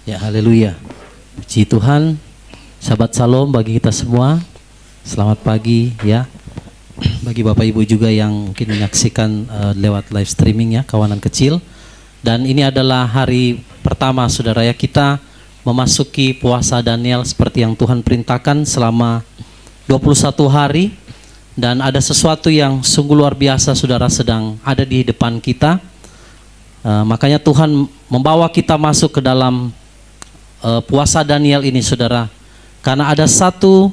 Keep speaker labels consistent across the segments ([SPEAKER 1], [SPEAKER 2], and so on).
[SPEAKER 1] Ya, haleluya. Puji Tuhan. Sahabat Shalom bagi kita semua. Selamat pagi ya. Bagi Bapak Ibu juga yang mungkin menyaksikan lewat live streaming ya, kawanan kecil. Dan ini adalah hari pertama saudara ya, kita memasuki puasa Daniel seperti yang Tuhan perintahkan selama 21 hari. Dan ada sesuatu yang sungguh luar biasa saudara sedang ada di depan kita. Makanya Tuhan membawa kita masuk ke dalam puasa Daniel ini saudara, karena ada satu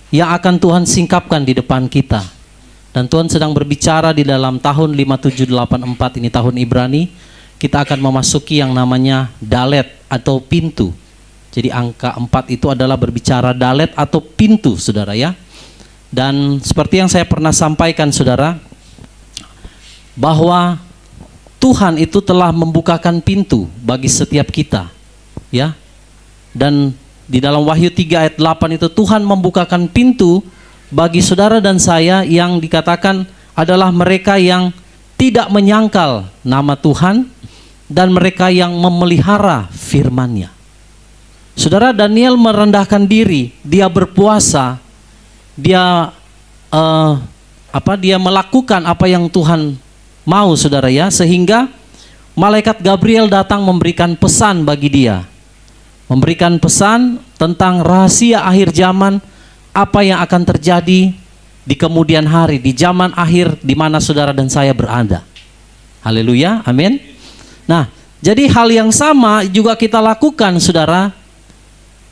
[SPEAKER 1] yang akan Tuhan singkapkan di depan kita. Dan Tuhan sedang berbicara di dalam tahun 5784 ini, tahun Ibrani. Kita akan memasuki yang namanya dalet atau pintu. Jadi angka 4 itu adalah berbicara dalet atau pintu saudara ya. Dan seperti yang saya pernah sampaikan saudara, bahwa Tuhan itu telah membukakan pintu bagi setiap kita ya. Dan di dalam Wahyu 3 ayat 8 itu Tuhan membukakan pintu bagi saudara dan saya yang dikatakan adalah mereka yang tidak menyangkal nama Tuhan dan mereka yang memelihara firman-Nya. Saudara, Daniel merendahkan diri, dia berpuasa, dia dia melakukan apa yang Tuhan mau saudara ya, sehingga malaikat Gabriel datang memberikan pesan bagi dia. Memberikan pesan tentang rahasia akhir zaman, apa yang akan terjadi di kemudian hari, di zaman akhir di mana saudara dan saya berada. Haleluya, amin. Nah, jadi hal yang sama juga kita lakukan saudara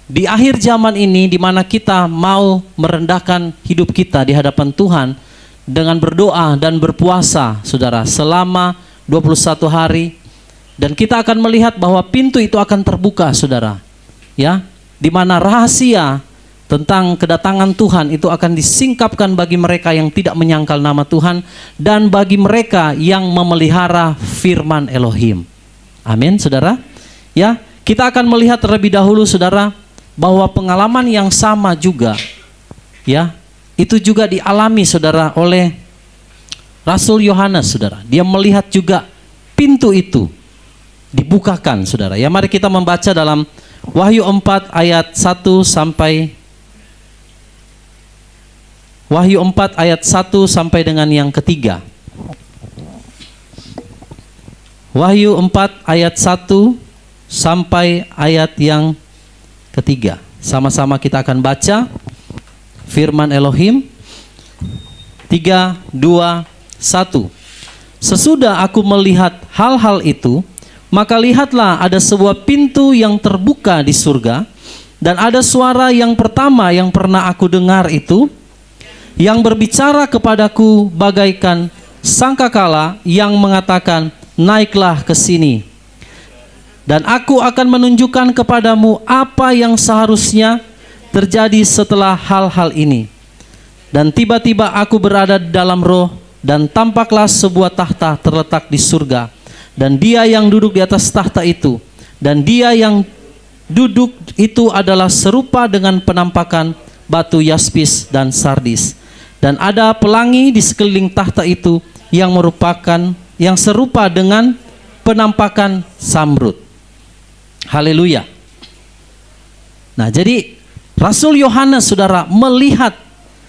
[SPEAKER 1] di akhir zaman ini, di mana kita mau merendahkan hidup kita di hadapan Tuhan dengan berdoa dan berpuasa saudara selama 21 hari. Dan kita akan melihat bahwa pintu itu akan terbuka saudara ya, di mana rahasia tentang kedatangan Tuhan itu akan disingkapkan bagi mereka yang tidak menyangkal nama Tuhan dan bagi mereka yang memelihara firman Elohim. Amin saudara ya. Kita akan melihat terlebih dahulu saudara bahwa pengalaman yang sama juga ya, itu juga dialami saudara oleh Rasul Yohanes saudara. Dia melihat juga pintu itu dibukakan saudara ya. Mari kita membaca dalam Wahyu 4 ayat 1 sampai Wahyu 4 ayat 1 sampai dengan yang ketiga. Wahyu 4 ayat 1 sampai ayat yang ketiga. Sama-sama kita akan baca firman Elohim. 3, 2, 1. Sesudah aku melihat hal-hal itu, maka lihatlah ada sebuah pintu yang terbuka di surga, dan ada suara yang pertama yang pernah aku dengar itu, yang berbicara kepadaku bagaikan sangkakala yang mengatakan, naiklah ke sini, dan aku akan menunjukkan kepadamu apa yang seharusnya terjadi setelah hal-hal ini. Dan tiba-tiba aku berada di dalam roh, dan tampaklah sebuah tahta terletak di surga, dan dia yang duduk di atas tahta itu, dan dia yang duduk itu adalah serupa dengan penampakan batu yaspis dan sardis. Dan ada pelangi di sekeliling tahta itu yang merupakan, yang serupa dengan penampakan zamrud. Haleluya. Nah, jadi Rasul Yohanes saudara melihat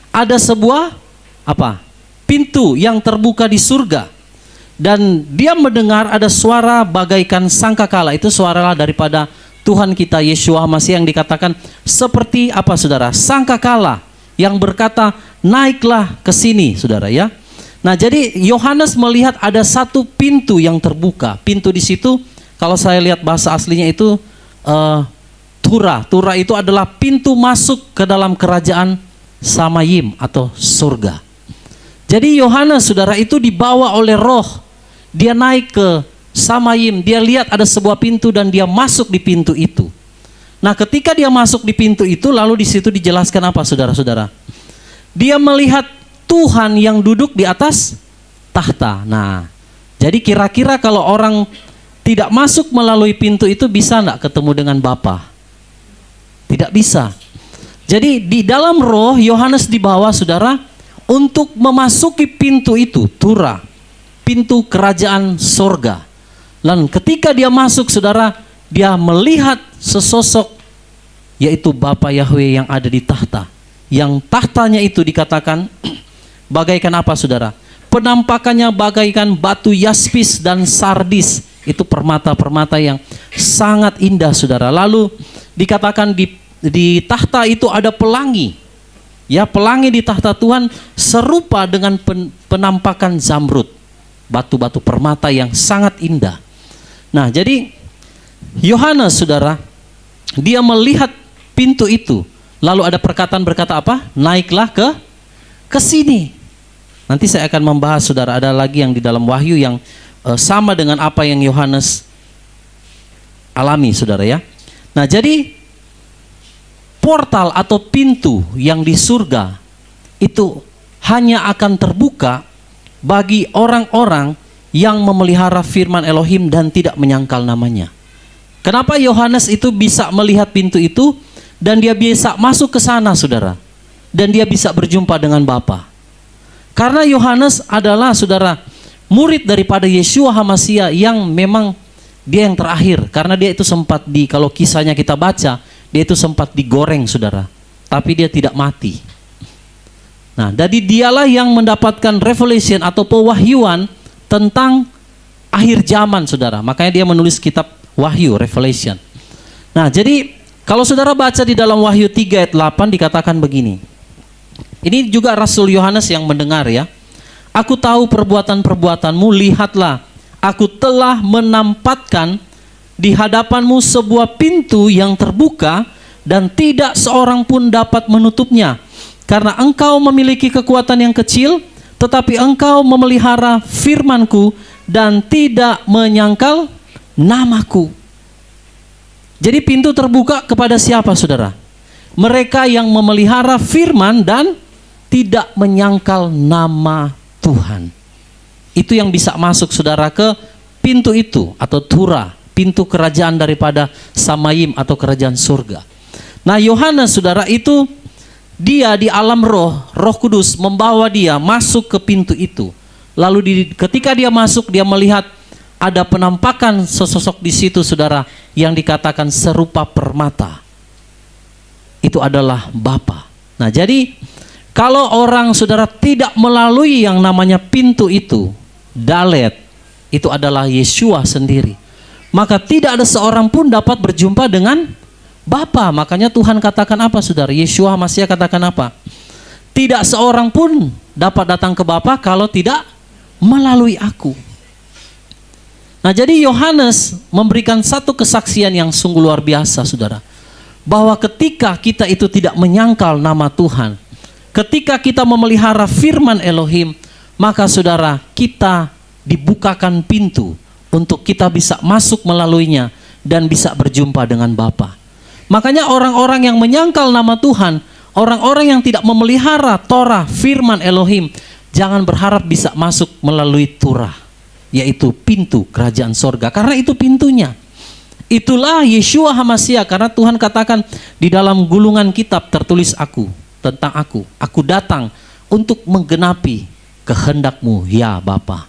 [SPEAKER 1] ada sebuah pintu yang terbuka di surga, dan dia mendengar ada suara bagaikan sangkakala. Itu suara daripada Tuhan kita Yesus Masih yang dikatakan seperti saudara? Sangkakala yang berkata, naiklah ke sini saudara ya. Nah, jadi Yohanes melihat ada satu pintu yang terbuka. Pintu di situ kalau saya lihat bahasa aslinya itu Tura. Tura itu adalah pintu masuk ke dalam kerajaan Samayim atau surga. Jadi Yohanes saudara itu dibawa oleh roh. Dia naik ke Samayim, dia lihat ada sebuah pintu dan dia masuk di pintu itu. Nah, ketika dia masuk di pintu itu, lalu di situ dijelaskan apa saudara-saudara? Dia melihat Tuhan yang duduk di atas tahta. Nah, jadi kira-kira kalau orang tidak masuk melalui pintu itu bisa enggak ketemu dengan Bapa? Tidak bisa. Jadi di dalam roh Yohanes dibawa saudara untuk memasuki pintu itu, Tura, pintu kerajaan sorga. Dan ketika dia masuk saudara, dia melihat sesosok, yaitu Bapa Yahweh yang ada di tahta. Yang tahtanya itu dikatakan bagaikan apa, saudara? Penampakannya bagaikan batu yaspis dan sardis. Itu permata-permata yang sangat indah, saudara. Lalu dikatakan di tahta itu ada pelangi. Ya, pelangi di tahta Tuhan serupa dengan penampakan zamrud. Batu-batu permata yang sangat indah. Nah, jadi Yohanes, saudara, dia melihat pintu itu. Lalu ada perkataan berkata apa? Naiklah ke sini. Nanti saya akan membahas, saudara, ada lagi yang di dalam Wahyu yang sama dengan apa yang Yohanes alami, saudara ya. Nah, jadi portal atau pintu yang di surga itu hanya akan terbuka bagi orang-orang yang memelihara firman Elohim dan tidak menyangkal namanya. Kenapa Yohanes itu bisa melihat pintu itu dan dia bisa masuk ke sana, saudara, dan dia bisa berjumpa dengan Bapa? Karena Yohanes adalah, saudara, murid daripada Yeshua HaMashiach yang memang dia yang terakhir. Karena dia itu sempat kalau kisahnya kita baca, dia itu sempat digoreng, saudara, tapi dia tidak mati. Nah, jadi dialah yang mendapatkan revelation atau pewahyuan tentang akhir zaman, saudara. Makanya dia menulis kitab Wahyu, Revelation. Nah, jadi kalau saudara baca di dalam Wahyu 3 ayat 8 dikatakan begini. Ini juga Rasul Yohanes yang mendengar ya. Aku tahu perbuatan-perbuatanmu, lihatlah, aku telah menampatkan di hadapanmu sebuah pintu yang terbuka dan tidak seorang pun dapat menutupnya. Karena engkau memiliki kekuatan yang kecil, tetapi engkau memelihara firmanku dan tidak menyangkal namaku. Jadi pintu terbuka kepada siapa, saudara? Mereka yang memelihara firman dan tidak menyangkal nama Tuhan. Itu yang bisa masuk, saudara, ke pintu itu atau Tura, pintu kerajaan daripada Samayim atau kerajaan surga. Nah, Yohanes, saudara, itu dia di alam roh, Roh Kudus membawa dia masuk ke pintu itu. Lalu ketika dia masuk, dia melihat ada penampakan sesosok di situ, saudara, yang dikatakan serupa permata. Itu adalah Bapa. Nah, jadi kalau orang, saudara, tidak melalui yang namanya pintu itu, Dalet, itu adalah Yeshua sendiri, maka tidak ada seorang pun dapat berjumpa dengan Bapa. Makanya Tuhan katakan apa, saudara? Yeshua HaMashiach katakan apa? Tidak seorang pun dapat datang ke Bapa kalau tidak melalui aku. Nah, jadi Yohanes memberikan satu kesaksian yang sungguh luar biasa, saudara, bahwa ketika kita itu tidak menyangkal nama Tuhan, ketika kita memelihara firman Elohim, maka, saudara, kita dibukakan pintu untuk kita bisa masuk melaluinya dan bisa berjumpa dengan Bapa. Makanya orang-orang yang menyangkal nama Tuhan, orang-orang yang tidak memelihara Torah, firman Elohim, jangan berharap bisa masuk melalui Turah, yaitu pintu kerajaan sorga. Karena itu pintunya. Itulah Yeshua HaMashiach. Karena Tuhan katakan di dalam gulungan kitab tertulis tentang aku datang untuk menggenapi kehendakmu, ya Bapa.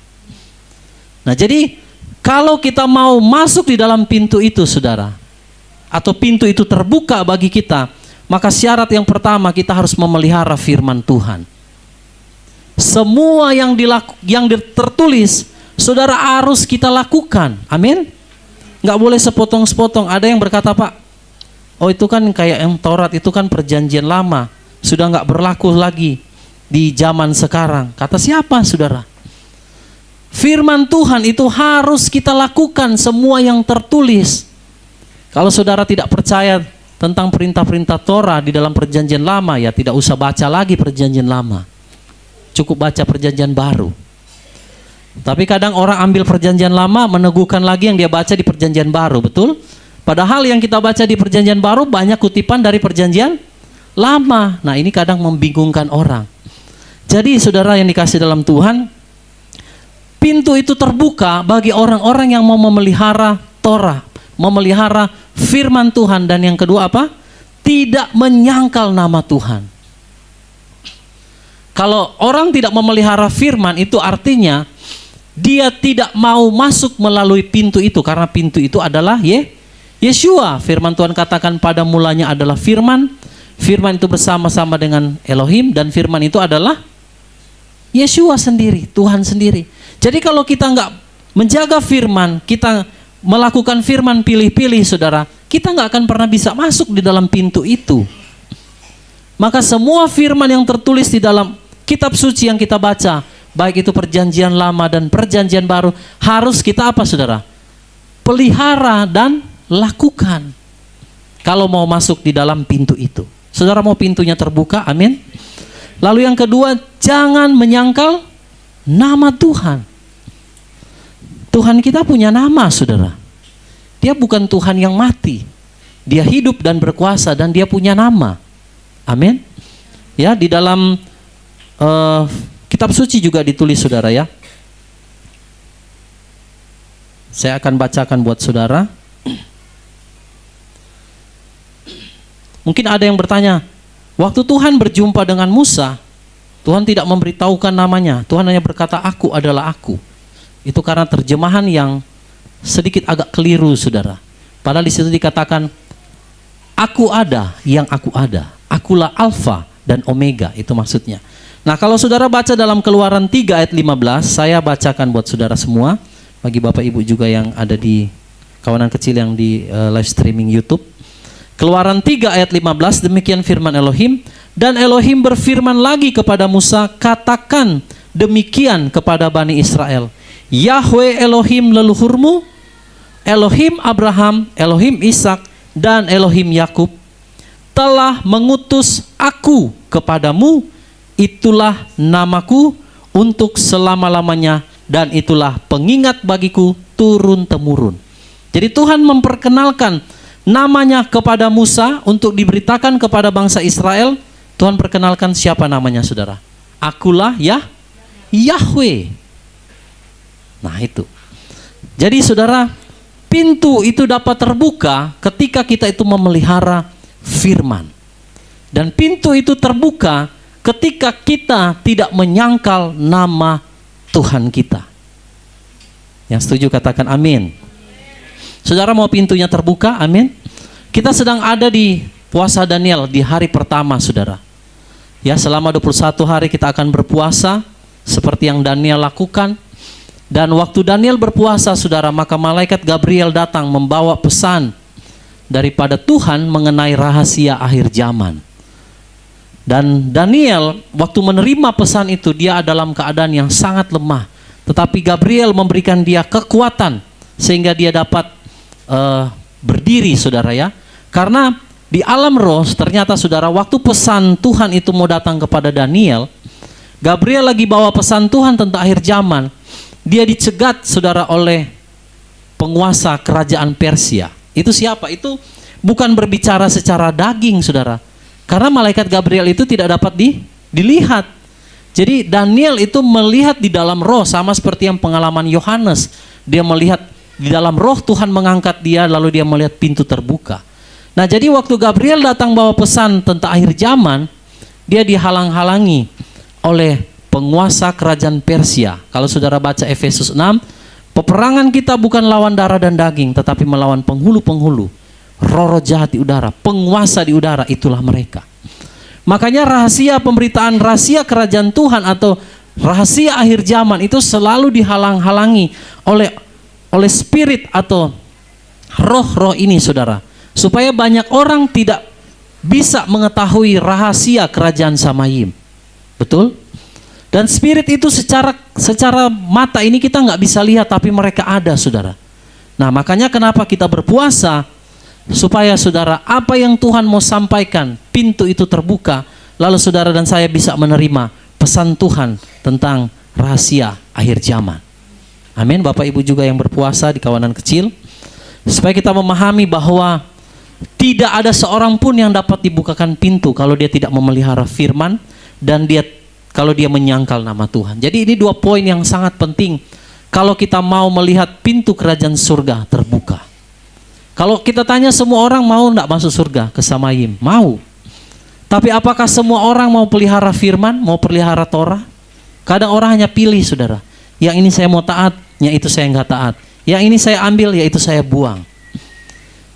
[SPEAKER 1] Nah, jadi kalau kita mau masuk di dalam pintu itu, saudara, atau pintu itu terbuka bagi kita, maka syarat yang pertama kita harus memelihara firman Tuhan. Semua yang tertulis, saudara, harus kita lakukan. Amin. Nggak boleh sepotong-sepotong. Ada yang berkata, Pak, oh itu kan kayak yang Taurat, itu kan perjanjian lama, sudah nggak berlaku lagi di zaman sekarang. Kata siapa, saudara? Firman Tuhan itu harus kita lakukan, semua yang tertulis. Kalau saudara tidak percaya tentang perintah-perintah Torah di dalam perjanjian lama, ya tidak usah baca lagi perjanjian lama. Cukup baca perjanjian baru. Tapi kadang orang ambil perjanjian lama, meneguhkan lagi yang dia baca di perjanjian baru, betul? Padahal yang kita baca di perjanjian baru banyak kutipan dari perjanjian lama. Nah, ini kadang membingungkan orang. Jadi, saudara yang dikasih dalam Tuhan, pintu itu terbuka bagi orang-orang yang mau memelihara Torah, memelihara firman Tuhan, dan yang kedua apa? Tidak menyangkal nama Tuhan. Kalau orang tidak memelihara firman, itu artinya dia tidak mau masuk melalui pintu itu, karena pintu itu adalah Yeshua, firman Tuhan katakan pada mulanya adalah firman. Firman itu bersama-sama dengan Elohim, dan firman itu adalah Yeshua sendiri, Tuhan sendiri. Jadi kalau kita nggak menjaga firman, kita melakukan firman pilih-pilih, saudara, kita nggak akan pernah bisa masuk di dalam pintu itu. Maka semua firman yang tertulis di dalam kitab suci yang kita baca, baik itu perjanjian lama dan perjanjian baru, harus kita apa, saudara? Pelihara dan lakukan. Kalau mau masuk di dalam pintu itu. Saudara mau pintunya terbuka, amin. Lalu yang kedua, jangan menyangkal nama Tuhan. Tuhan kita punya nama, saudara. Dia bukan Tuhan yang mati. Dia hidup dan berkuasa, dan dia punya nama. Amin. Ya, di dalam kitab suci juga ditulis, saudara ya. Saya akan bacakan buat saudara. Mungkin ada yang bertanya, waktu Tuhan berjumpa dengan Musa, Tuhan tidak memberitahukan namanya. Tuhan hanya berkata, aku adalah aku. Itu karena terjemahan yang sedikit agak keliru, saudara. Padahal di situ dikatakan, aku ada yang aku ada. Akulah Alfa dan Omega, itu maksudnya. Nah, kalau saudara baca dalam Keluaran 3 ayat 15, saya bacakan buat saudara semua, bagi Bapak Ibu juga yang ada di kawanan kecil yang di live streaming YouTube. Keluaran 3 ayat 15, demikian firman Elohim. Dan Elohim berfirman lagi kepada Musa, katakan demikian kepada Bani Israel, Yahweh Elohim leluhurmu, Elohim Abraham, Elohim Ishak, dan Elohim Yakub telah mengutus aku kepadamu, itulah namaku untuk selama-lamanya, dan itulah pengingat bagiku turun-temurun. Jadi Tuhan memperkenalkan namanya kepada Musa untuk diberitakan kepada bangsa Israel. Tuhan perkenalkan siapa namanya, saudara? Akulah Yahweh. Nah itu. Jadi saudara, pintu itu dapat terbuka ketika kita itu memelihara firman. Dan pintu itu terbuka ketika kita tidak menyangkal nama Tuhan kita. Yang setuju katakan amin. Saudara mau pintunya terbuka, amin. Kita sedang ada di puasa Daniel di hari pertama, saudara. Ya, selama 21 hari kita akan berpuasa seperti yang Daniel lakukan. Dan waktu Daniel berpuasa, saudara, maka malaikat Gabriel datang membawa pesan daripada Tuhan mengenai rahasia akhir zaman. Dan Daniel waktu menerima pesan itu, dia dalam keadaan yang sangat lemah. Tetapi Gabriel memberikan dia kekuatan sehingga dia dapat berdiri, saudara ya. Karena di alam roh ternyata, saudara, waktu pesan Tuhan itu mau datang kepada Daniel, Gabriel lagi bawa pesan Tuhan tentang akhir zaman. Dia dicegat, saudara, oleh penguasa kerajaan Persia. Itu siapa? Itu bukan berbicara secara daging, saudara. Karena malaikat Gabriel itu tidak dapat dilihat. Jadi Daniel itu melihat di dalam roh, sama seperti yang pengalaman Yohanes. Dia melihat di dalam roh, Tuhan mengangkat dia, lalu dia melihat pintu terbuka. Nah, jadi waktu Gabriel datang bawa pesan tentang akhir zaman, dia dihalang-halangi oleh penguasa kerajaan Persia. Kalau saudara baca Efesus 6, peperangan kita bukan lawan darah dan daging, tetapi melawan penghulu-penghulu, roh-roh jahat di udara, penguasa di udara, itulah mereka. Makanya rahasia pemberitaan, rahasia kerajaan Tuhan atau rahasia akhir zaman itu selalu dihalang-halangi oleh spirit atau roh-roh ini, saudara. Supaya banyak orang tidak bisa mengetahui rahasia kerajaan Samayim. Betul? Dan spirit itu secara mata ini kita nggak bisa lihat, tapi mereka ada, saudara. Nah, makanya kenapa kita berpuasa, supaya saudara, apa yang Tuhan mau sampaikan, pintu itu terbuka, lalu saudara dan saya bisa menerima pesan Tuhan tentang rahasia akhir zaman. Amin. Bapak Ibu juga yang berpuasa di kawanan kecil, supaya kita memahami bahwa tidak ada seorang pun yang dapat dibukakan pintu kalau dia tidak memelihara firman dan kalau dia menyangkal nama Tuhan. Jadi ini 2 poin yang sangat penting kalau kita mau melihat pintu kerajaan surga terbuka. Kalau kita tanya semua orang mau enggak masuk surga ke Samayim? Mau. Tapi apakah semua orang mau pelihara firman, mau pelihara Torah? Kadang orang hanya pilih, saudara. Yang ini saya mau taat, yang itu saya enggak taat. Yang ini saya ambil, yang itu saya buang.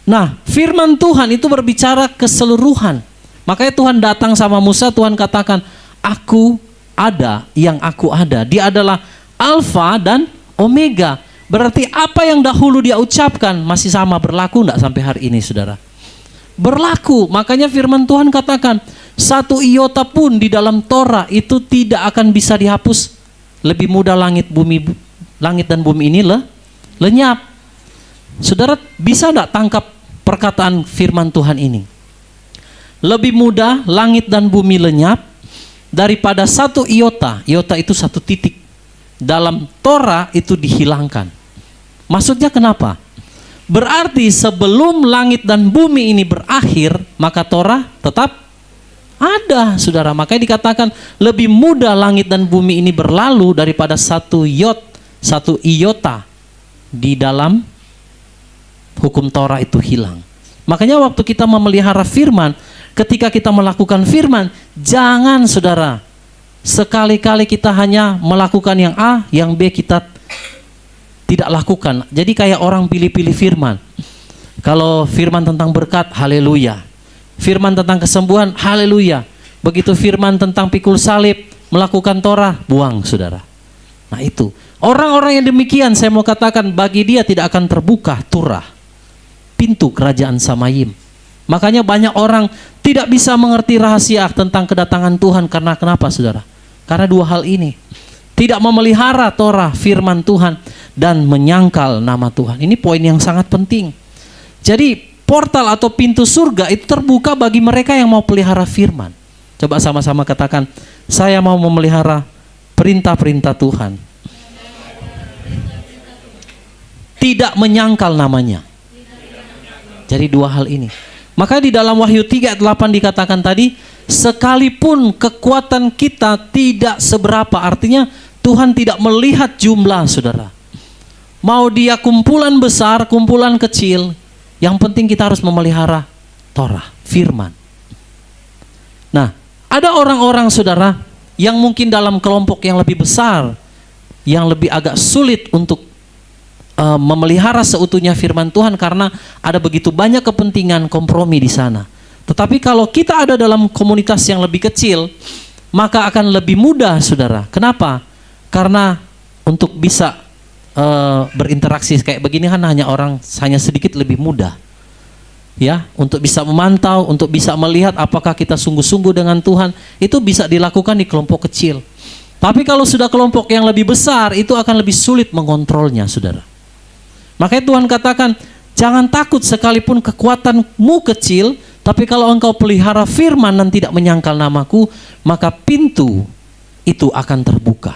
[SPEAKER 1] Nah, firman Tuhan itu berbicara keseluruhan. Makanya Tuhan datang sama Musa, Tuhan katakan, aku ada yang aku ada. Dia adalah Alfa dan Omega. Berarti apa yang dahulu dia ucapkan masih sama berlaku enggak sampai hari ini, saudara? Berlaku. Makanya firman Tuhan katakan, satu iota pun di dalam Torah itu tidak akan bisa dihapus. Lebih mudah langit dan bumi ini lenyap. Saudara bisa enggak tangkap perkataan firman Tuhan ini? Lebih mudah langit dan bumi lenyap daripada satu iota. Iota itu satu titik. Dalam Torah itu dihilangkan. Maksudnya kenapa? Berarti sebelum langit dan bumi ini berakhir, maka Torah tetap ada, saudara. Makanya dikatakan lebih mudah langit dan bumi ini berlalu daripada satu iota di dalam hukum Torah itu hilang. Makanya waktu kita memelihara firman, ketika kita melakukan firman, jangan, saudara, sekali-kali kita hanya melakukan yang A, yang B kita tidak lakukan. Jadi kayak orang pilih-pilih firman. Kalau firman tentang berkat, haleluya. Firman tentang kesembuhan, haleluya. Begitu firman tentang pikul salib, melakukan Torah, buang, saudara. Nah itu, orang-orang yang demikian saya mau katakan, bagi dia tidak akan terbuka Torah, pintu kerajaan Samayim. Makanya banyak orang tidak bisa mengerti rahasia tentang kedatangan Tuhan. Karena kenapa, saudara? Karena dua hal ini. Tidak memelihara Torah, firman Tuhan, dan menyangkal nama Tuhan. Ini poin yang sangat penting. Jadi portal atau pintu surga itu terbuka bagi mereka yang mau pelihara firman. Coba sama-sama katakan, saya mau memelihara perintah-perintah Tuhan. Tidak menyangkal namanya. Jadi dua hal ini. Maka di dalam Wahyu 3 ayat 8 dikatakan tadi, sekalipun kekuatan kita tidak seberapa, artinya Tuhan tidak melihat jumlah, saudara. Mau dia kumpulan besar, kumpulan kecil, yang penting kita harus memelihara Torah, firman. Nah, ada orang-orang, saudara, yang mungkin dalam kelompok yang lebih besar, yang lebih agak sulit untuk memelihara seutuhnya firman Tuhan karena ada begitu banyak kepentingan kompromi di sana. Tetapi kalau kita ada dalam komunitas yang lebih kecil, maka akan lebih mudah, saudara. Kenapa? Karena untuk bisa berinteraksi kayak begini kan hanya sedikit lebih mudah. Ya, untuk bisa memantau, untuk bisa melihat apakah kita sungguh-sungguh dengan Tuhan, itu bisa dilakukan di kelompok kecil. Tapi kalau sudah kelompok yang lebih besar, itu akan lebih sulit mengontrolnya, saudara. Makanya Tuhan katakan, jangan takut sekalipun kekuatanmu kecil, tapi kalau engkau pelihara firman dan tidak menyangkal namaku, maka pintu itu akan terbuka.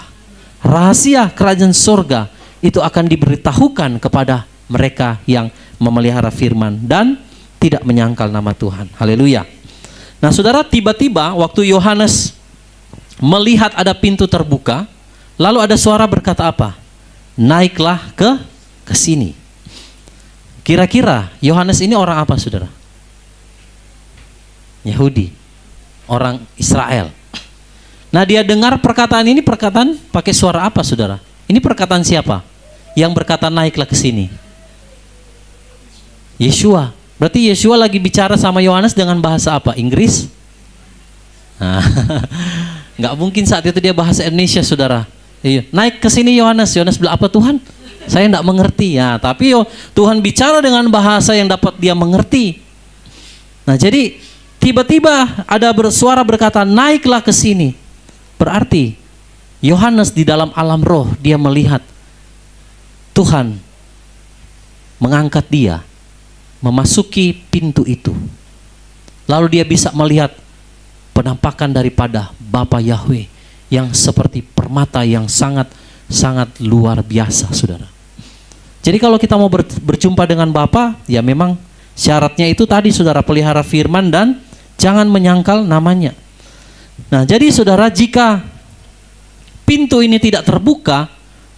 [SPEAKER 1] Rahasia kerajaan surga itu akan diberitahukan kepada mereka yang memelihara firman dan tidak menyangkal nama Tuhan. Haleluya. Nah, saudara, tiba-tiba waktu Yohanes melihat ada pintu terbuka, lalu ada suara berkata apa? Naiklah ke sini. Kira-kira Yohanes ini orang apa, saudara? Yahudi, orang Israel. Nah, dia dengar perkataan ini, perkataan pakai suara apa, saudara? Ini perkataan siapa? Yang berkata naiklah ke sini. Yeshua. Berarti Yeshua lagi bicara sama Yohanes dengan bahasa apa? Inggris? Nah, nggak mungkin saat itu dia bahasa Indonesia, saudara. Iya. Naik ke sini Yohanes. Yohanes bilang apa, Tuhan? Saya tidak mengerti. Ya, tapi Tuhan bicara dengan bahasa yang dapat dia mengerti. Nah, jadi tiba-tiba ada suara berkata, naiklah ke sini. Berarti Yohanes di dalam alam roh, dia melihat Tuhan mengangkat dia, memasuki pintu itu. Lalu dia bisa melihat penampakan daripada Bapa Yahweh yang seperti permata yang sangat luar biasa, saudara. Jadi kalau kita mau berjumpa dengan Bapa, ya memang syaratnya itu tadi, saudara, pelihara firman dan jangan menyangkal namanya. Nah, jadi saudara, jika pintu ini tidak terbuka,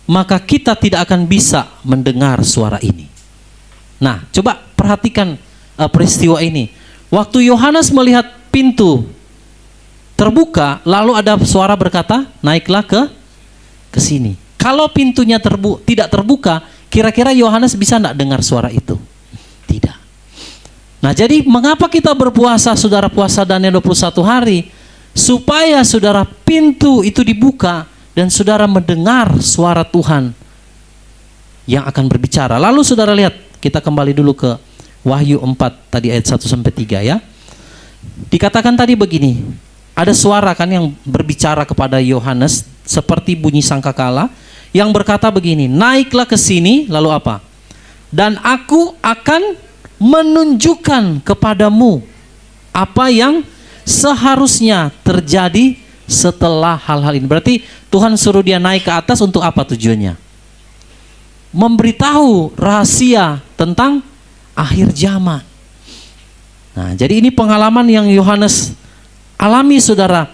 [SPEAKER 1] maka kita tidak akan bisa mendengar suara ini. Nah, coba perhatikan peristiwa ini. Waktu Yohanes melihat pintu terbuka, lalu ada suara berkata, naiklah ke sini. Kalau pintunya tidak terbuka, kira-kira Yohanes bisa enggak dengar suara itu? Tidak. Nah, jadi mengapa kita berpuasa, saudara, puasa Daniel 21 hari? Supaya saudara pintu itu dibuka dan saudara mendengar suara Tuhan yang akan berbicara. Lalu saudara lihat, kita kembali dulu ke Wahyu 4 tadi ayat 1-3 ya. Dikatakan tadi begini, ada suara kan yang berbicara kepada Yohanes seperti bunyi sangkakala yang berkata begini, naiklah ke sini, lalu apa? Dan aku akan menunjukkan kepadamu apa yang seharusnya terjadi setelah hal-hal ini. Berarti Tuhan suruh dia naik ke atas untuk apa tujuannya? Memberitahu rahasia tentang akhir zaman. Nah, jadi ini pengalaman yang Yohanes alami, saudara.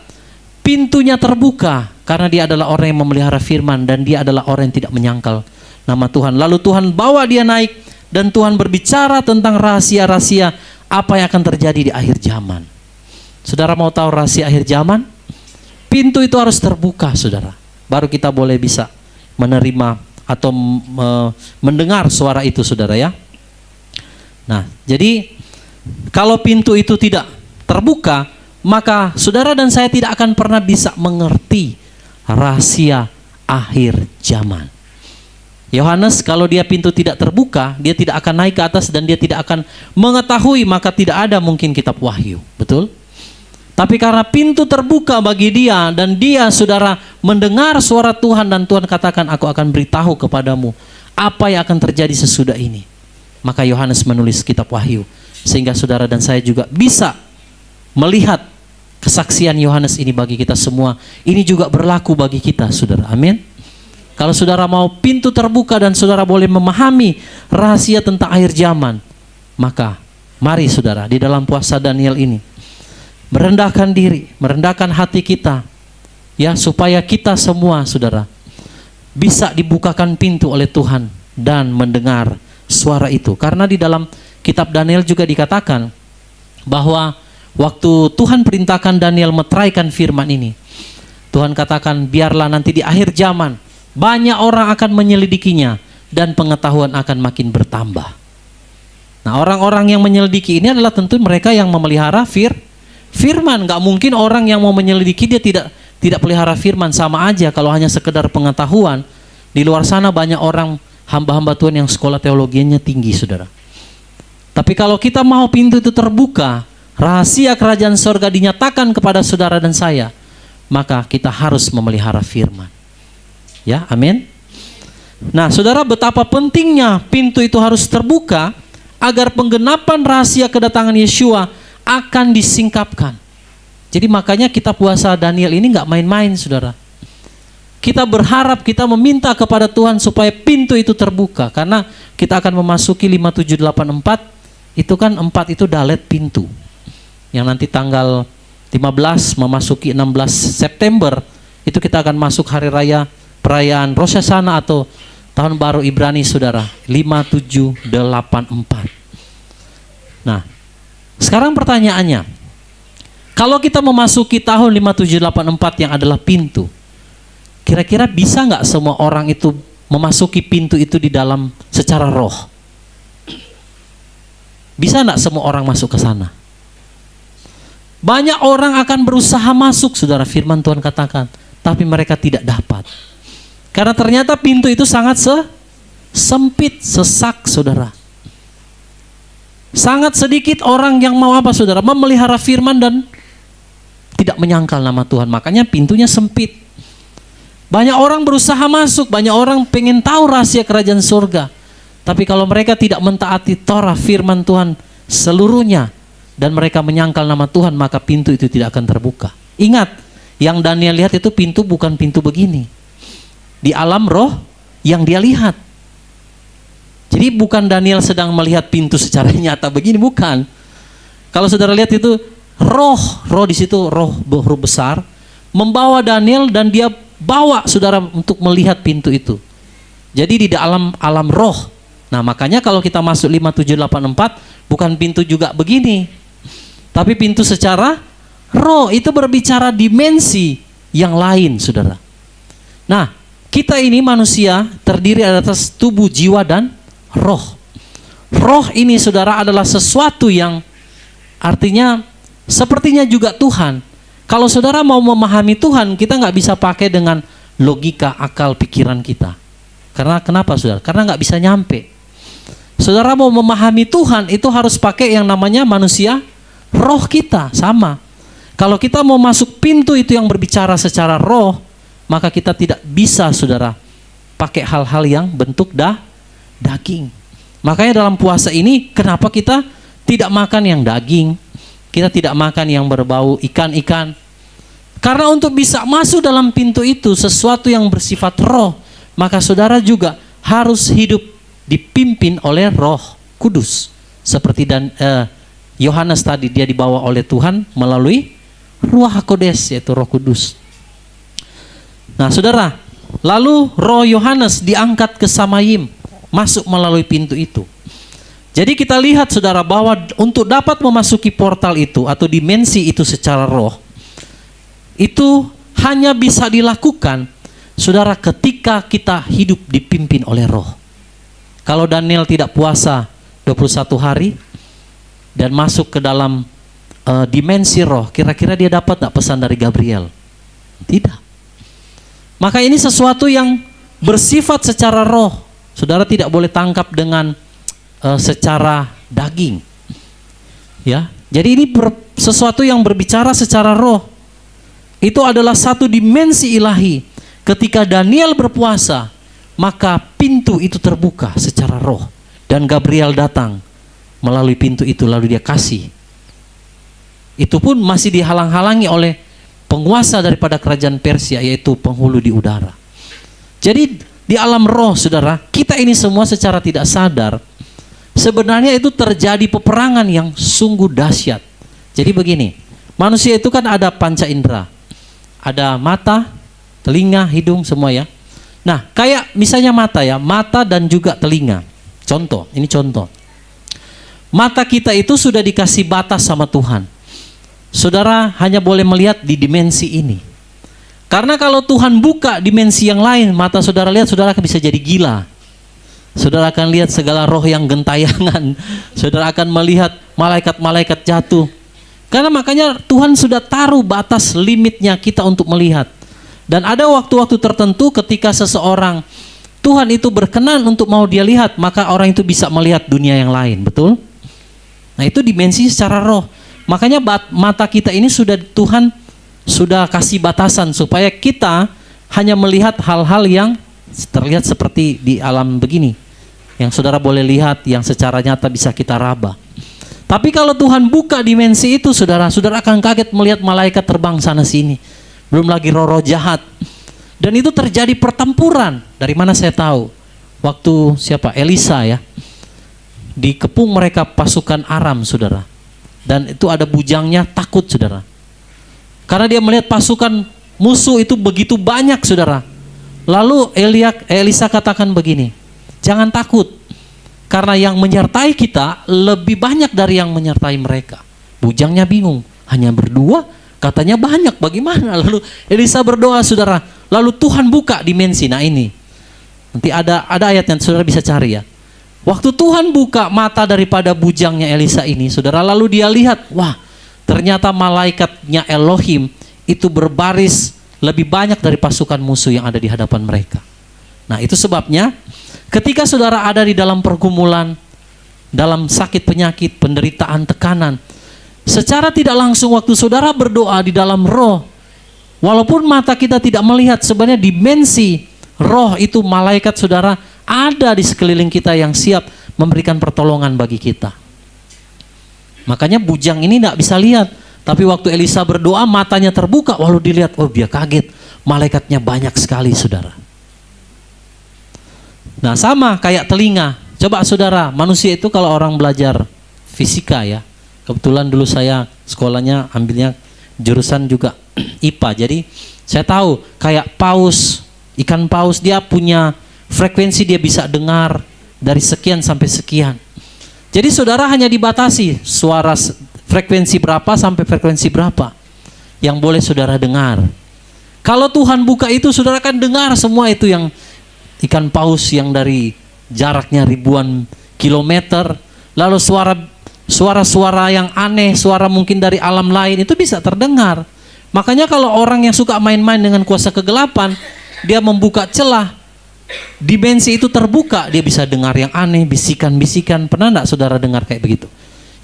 [SPEAKER 1] Pintunya terbuka karena dia adalah orang yang memelihara firman dan dia adalah orang yang tidak menyangkal nama Tuhan. Lalu Tuhan bawa dia naik dan Tuhan berbicara tentang rahasia-rahasia apa yang akan terjadi di akhir zaman. Saudara mau tahu rahasia akhir zaman? Pintu itu harus terbuka, saudara. Baru kita boleh bisa menerima atau mendengar suara itu, saudara ya. Nah, jadi kalau pintu itu tidak terbuka, maka saudara dan saya tidak akan pernah bisa mengerti rahasia akhir zaman. Yohanes kalau dia pintu tidak terbuka, dia tidak akan naik ke atas dan dia tidak akan mengetahui, maka tidak ada mungkin kitab Wahyu. Betul? Tapi karena pintu terbuka bagi dia dan dia, saudara, mendengar suara Tuhan dan Tuhan katakan, aku akan beritahu kepadamu apa yang akan terjadi sesudah ini. Maka Yohanes menulis kitab Wahyu sehingga saudara dan saya juga bisa melihat kesaksian Yohanes ini bagi kita semua. Ini juga berlaku bagi kita, saudara. Amin. Kalau saudara mau pintu terbuka dan saudara boleh memahami rahasia tentang akhir zaman, maka mari saudara di dalam puasa Daniel ini merendahkan diri, merendahkan hati kita, ya, supaya kita semua, saudara, bisa dibukakan pintu oleh Tuhan dan mendengar suara itu. Karena di dalam kitab Daniel juga dikatakan bahwa waktu Tuhan perintahkan Daniel meteraikan firman ini, Tuhan katakan, biarlah nanti di akhir zaman banyak orang akan menyelidikinya dan pengetahuan akan makin bertambah. Nah, orang-orang yang menyelidiki ini adalah tentu mereka yang memelihara firman. Gak mungkin orang yang mau menyelidiki dia tidak pelihara firman. Sama aja kalau hanya sekedar pengetahuan. Di luar sana banyak orang hamba-hamba Tuhan yang sekolah teologinya tinggi, saudara. Tapi kalau kita mau pintu itu terbuka, rahasia kerajaan sorga dinyatakan kepada saudara dan saya, maka kita harus memelihara firman. Ya, amin. Nah, saudara, betapa pentingnya pintu itu harus terbuka agar penggenapan rahasia kedatangan Yeshua akan disingkapkan. Jadi makanya kita puasa Daniel ini nggak main-main, saudara. Kita berharap, kita meminta kepada Tuhan supaya pintu itu terbuka. Karena kita akan memasuki 5784, itu kan 4 itu dalet pintu. Yang nanti tanggal 15 memasuki 16 September, itu kita akan masuk hari raya perayaan Rosh Hashanah atau tahun baru Ibrani, saudara, 5784. Nah, sekarang pertanyaannya, kalau kita memasuki tahun 5784 yang adalah pintu, kira-kira bisa nggak semua orang itu memasuki pintu itu di dalam secara roh? Bisa nggak semua orang masuk ke sana? Banyak orang akan berusaha masuk, saudara, firman Tuhan katakan, tapi mereka tidak dapat. Karena ternyata pintu itu sangat sempit, sesak, saudara. Sangat sedikit orang yang mau apa, saudara? Memelihara firman dan tidak menyangkal nama Tuhan. Makanya pintunya sempit. Banyak orang berusaha masuk, banyak orang pengen tahu rahasia kerajaan surga. Tapi kalau mereka tidak mentaati Torah, firman Tuhan seluruhnya, dan mereka menyangkal nama Tuhan, maka pintu itu tidak akan terbuka. Ingat, yang Daniel lihat itu pintu bukan pintu begini. Di alam roh yang dia lihat. Jadi bukan Daniel sedang melihat pintu secara nyata begini, bukan. Kalau saudara lihat itu roh di situ, roh besar membawa Daniel dan dia bawa saudara untuk melihat pintu itu. Jadi di dalam alam roh. Nah, makanya kalau kita masuk 5784 bukan pintu juga begini. Tapi pintu secara roh, itu berbicara dimensi yang lain, saudara. Nah, kita ini manusia terdiri atas tubuh, jiwa, dan roh. roh ini saudara adalah sesuatu yang artinya sepertinya juga Tuhan. Kalau saudara mau memahami Tuhan, kita nggak bisa pakai dengan logika, akal, pikiran kita. Karena kenapa saudara? Karena nggak bisa nyampe. Saudara mau memahami Tuhan itu harus pakai yang namanya manusia, roh kita sama. Kalau kita mau masuk pintu itu yang berbicara secara roh, maka kita tidak bisa saudara pakai hal-hal yang bentuk daging. Makanya dalam puasa ini kenapa kita tidak makan yang daging, kita tidak makan yang berbau ikan-ikan. Karena untuk bisa masuk dalam pintu itu sesuatu yang bersifat roh, maka saudara juga harus hidup dipimpin oleh Roh Kudus. Seperti Yohanes tadi, dia dibawa oleh Tuhan melalui Ruach HaKodes, yaitu Roh Kudus. Nah saudara, lalu Roh Yohanes diangkat ke Samayim, masuk melalui pintu itu. Jadi kita lihat saudara bahwa untuk dapat memasuki portal itu atau dimensi itu secara roh, itu hanya bisa dilakukan saudara ketika kita hidup dipimpin oleh roh. Kalau Daniel tidak puasa 21 hari dan masuk ke dalam dimensi roh, kira-kira dia dapat tak pesan dari Gabriel? Tidak. Maka ini sesuatu yang bersifat secara roh. Saudara tidak boleh tangkap dengan secara daging. Ya, jadi ini sesuatu yang berbicara secara roh. Itu adalah satu dimensi ilahi. Ketika Daniel berpuasa, maka pintu itu terbuka secara roh. Dan Gabriel datang melalui pintu itu, lalu dia kasih. Itu pun masih dihalang-halangi oleh penguasa daripada kerajaan Persia, yaitu penghulu di udara. Jadi di alam roh saudara, kita ini semua secara tidak sadar, sebenarnya itu terjadi peperangan yang sungguh dahsyat. Jadi begini, manusia itu kan ada panca indera. Ada mata, telinga, hidung, semua ya. Nah, kayak misalnya mata ya, mata dan juga telinga. Contoh, ini contoh. Mata kita itu sudah dikasih batas sama Tuhan. Saudara hanya boleh melihat di dimensi ini. Karena kalau Tuhan buka dimensi yang lain, mata saudara lihat, saudara akan bisa jadi gila. Saudara akan lihat segala roh yang gentayangan. Saudara akan melihat malaikat-malaikat jatuh. Karena makanya Tuhan sudah taruh batas limitnya kita untuk melihat. Dan ada waktu-waktu tertentu ketika seseorang, Tuhan itu berkenan untuk mau dia lihat, maka orang itu bisa melihat dunia yang lain, betul? Nah itu dimensi secara roh. Makanya mata kita ini sudah Tuhan sudah kasih batasan supaya kita hanya melihat hal-hal yang terlihat seperti di alam begini. Yang saudara boleh lihat, yang secara nyata bisa kita raba. Tapi kalau Tuhan buka dimensi itu, saudara akan kaget melihat malaikat terbang sana sini. Belum lagi roh-roh jahat. Dan itu terjadi pertempuran. Dari mana saya tahu? Waktu Elisa ya. Dikepung mereka pasukan Aram, saudara. Dan itu ada bujangnya, takut, saudara. Karena dia melihat pasukan musuh itu begitu banyak, saudara. Lalu Elisa katakan begini, jangan takut. Karena yang menyertai kita lebih banyak dari yang menyertai mereka. Bujangnya bingung, hanya berdua, katanya banyak, bagaimana? Lalu Elisa berdoa saudara, lalu Tuhan buka dimensi. Nah ini, nanti ada ayat yang saudara bisa cari ya. Waktu Tuhan buka mata daripada bujangnya Elisa ini, saudara, lalu dia lihat, wah ternyata malaikatnya Elohim itu berbaris lebih banyak dari pasukan musuh yang ada di hadapan mereka. Nah itu sebabnya ketika saudara ada di dalam pergumulan, dalam sakit penyakit, penderitaan, tekanan, secara tidak langsung waktu saudara berdoa di dalam roh, walaupun mata kita tidak melihat, sebenarnya dimensi roh itu malaikat saudara ada di sekeliling kita yang siap memberikan pertolongan bagi kita. Makanya bujang ini tidak bisa lihat, tapi waktu Elisa berdoa matanya terbuka, lalu dilihat, oh dia kaget, malaikatnya banyak sekali saudara. Nah sama kayak telinga. Coba saudara, manusia itu kalau orang belajar fisika ya, kebetulan dulu saya sekolahnya ambilnya jurusan juga IPA. Jadi saya tahu kayak paus, ikan paus dia punya frekuensi, dia bisa dengar dari sekian sampai sekian. Jadi saudara hanya dibatasi suara frekuensi berapa sampai frekuensi berapa yang boleh saudara dengar. Kalau Tuhan buka itu, saudara akan dengar semua itu yang ikan paus yang dari jaraknya ribuan kilometer, lalu suara-suara yang aneh, suara mungkin dari alam lain itu bisa terdengar. Makanya kalau orang yang suka main-main dengan kuasa kegelapan, dia membuka celah, dimensi itu terbuka, dia bisa dengar yang aneh, bisikan-bisikan. Pernah enggak saudara dengar kayak begitu?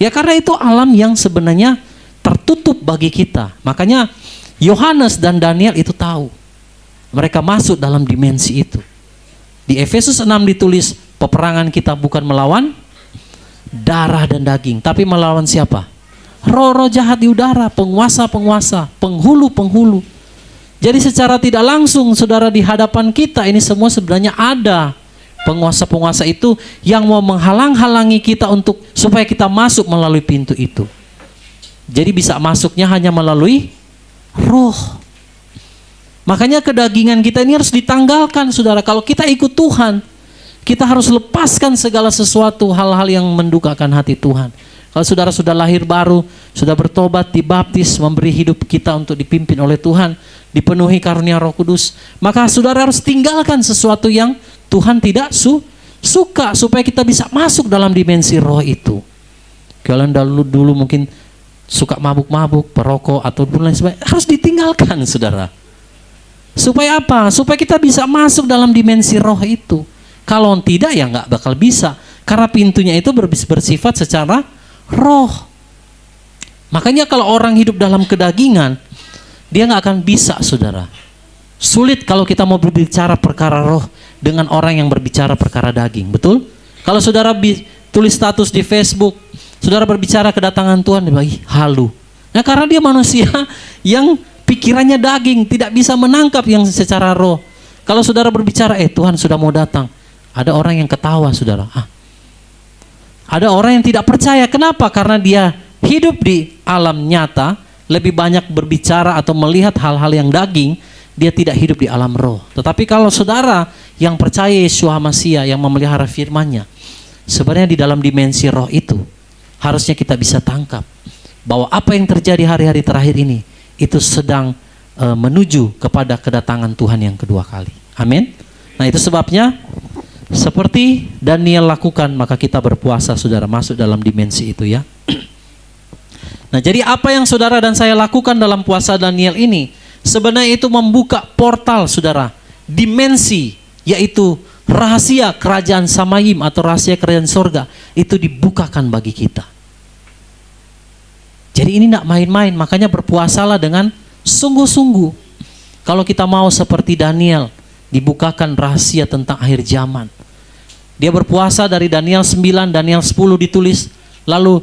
[SPEAKER 1] Ya karena itu alam yang sebenarnya tertutup bagi kita. Makanya Yohanes dan Daniel itu tahu. Mereka masuk dalam dimensi itu. Di Efesus 6 ditulis, peperangan kita bukan melawan darah dan daging, tapi melawan siapa? Roh-roh jahat di udara, penguasa-penguasa, penghulu-penghulu. Jadi secara tidak langsung saudara, di hadapan kita ini semua sebenarnya ada penguasa-penguasa itu yang mau menghalang-halangi kita untuk supaya kita masuk melalui pintu itu. Jadi bisa masuknya hanya melalui roh. Makanya kedagingan kita ini harus ditanggalkan saudara. Kalau kita ikut Tuhan, kita harus lepaskan segala sesuatu hal-hal yang mendukakan hati Tuhan. Kalau saudara sudah lahir baru, sudah bertobat, dibaptis, memberi hidup kita untuk dipimpin oleh Tuhan, dipenuhi karunia Roh Kudus, maka saudara harus tinggalkan sesuatu yang Tuhan tidak suka, supaya kita bisa masuk dalam dimensi roh itu. Kalian dulu mungkin suka mabuk-mabuk, perokok atau lain sebagainya, harus ditinggalkan saudara. Supaya apa? Supaya kita bisa masuk dalam dimensi roh itu. Kalau tidak ya nggak bakal bisa, karena pintunya itu bersifat secara roh. Makanya kalau orang hidup dalam kedagingan, dia nggak akan bisa saudara. Sulit kalau kita mau berbicara perkara roh dengan orang yang berbicara perkara daging, betul? Kalau saudara tulis status di Facebook, saudara berbicara kedatangan Tuhan, dia bilang, halu. Nah karena dia manusia yang pikirannya daging, tidak bisa menangkap yang secara roh. Kalau saudara berbicara, Tuhan sudah mau datang, ada orang yang ketawa saudara. Ada orang yang tidak percaya. Kenapa? Karena dia hidup di alam nyata, lebih banyak berbicara atau melihat hal-hal yang daging, dia tidak hidup di alam roh. Tetapi kalau saudara yang percaya Yeshua Mashiach, yang memelihara firman-Nya, sebenarnya di dalam dimensi roh itu harusnya kita bisa tangkap bahwa apa yang terjadi hari-hari terakhir ini itu sedang menuju kepada kedatangan Tuhan yang kedua kali. Amin. Nah itu sebabnya seperti Daniel lakukan, maka kita berpuasa saudara, masuk dalam dimensi itu ya. Nah jadi apa yang saudara dan saya lakukan dalam puasa Daniel ini, sebenarnya itu membuka portal saudara, dimensi, yaitu rahasia kerajaan Samayim atau rahasia kerajaan sorga, itu dibukakan bagi kita. Jadi ini tidak main-main, makanya berpuasalah dengan sungguh-sungguh. Kalau kita mau seperti Daniel, dibukakan rahasia tentang akhir zaman. Dia berpuasa dari Daniel 9, Daniel 10 ditulis, lalu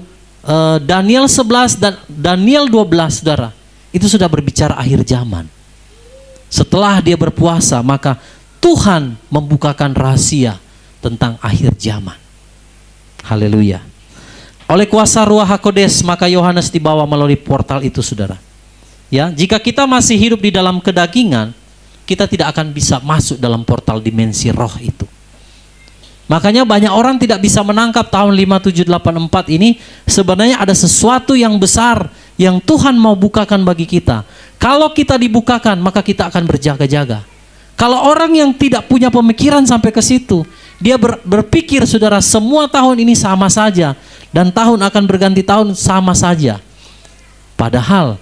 [SPEAKER 1] Daniel 11 dan Daniel 12 saudara, itu sudah berbicara akhir zaman. Setelah dia berpuasa, maka Tuhan membukakan rahasia tentang akhir zaman. Haleluya. Oleh kuasa Ruach HaKodes, maka Yohanes dibawa melalui portal itu saudara. Ya, jika kita masih hidup di dalam kedagingan, kita tidak akan bisa masuk dalam portal dimensi roh itu. Makanya banyak orang tidak bisa menangkap tahun 5784 ini sebenarnya ada sesuatu yang besar yang Tuhan mau bukakan bagi kita. Kalau kita dibukakan, maka kita akan berjaga-jaga. Kalau orang yang tidak punya pemikiran sampai ke situ, dia berpikir saudara, semua tahun ini sama saja dan tahun akan berganti tahun sama saja. Padahal